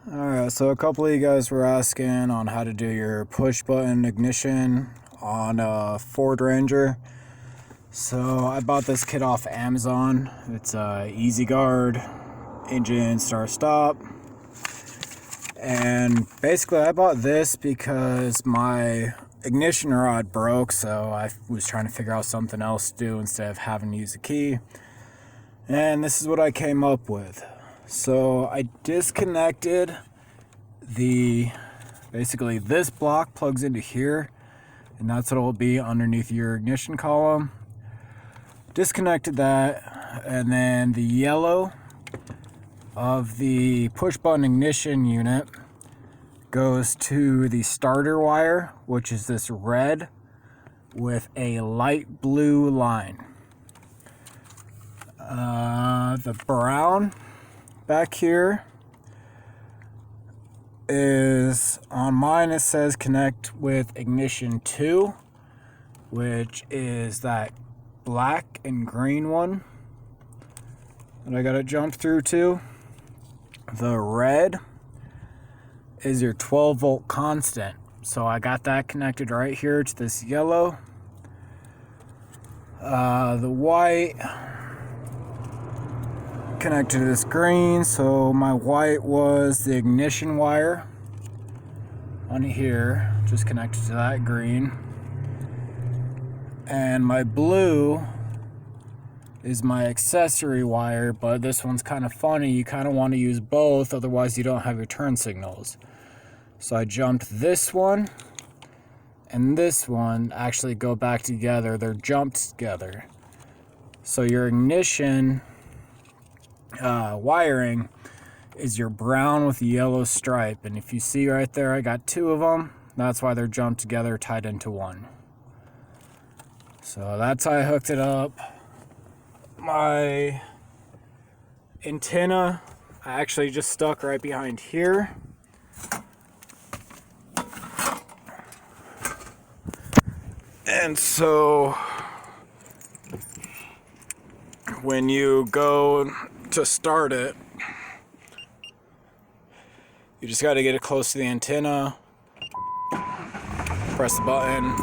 Alright, so a couple of you guys were asking on how to do your push button ignition on a Ford Ranger. So I bought this kit off Amazon. It's a Easy Guard, engine start stop. And basically I bought this because my ignition rod broke, so I was trying to figure out something else to do instead of having to use a key. And this is what I came up with. So I disconnected basically this block plugs into here, and that's what will be underneath your ignition column. Disconnected that, and then the yellow of the push button ignition unit goes to the starter wire, which is this red with a light blue line. The brown back here is, on mine it says connect with ignition 2, which is that black and green one that I gotta jump through to. The red is your 12 volt constant, so I got that connected right here to this yellow. The white connected to this green, so my white was the ignition wire on here, just connected to that green, and my blue is my accessory wire, but this one's kind of funny. You kind of want to use both, otherwise you don't have your turn signals. So I jumped this one and this one actually go back together. They're jumped together. So your ignition wiring is your brown with the yellow stripe, and if you see right there, I got two of them. That's why they're jumped together, tied into one. So that's how I hooked it up. My antenna I actually just stuck right behind here. And so when you go to start it, you just got to get it close to the antenna, press the button,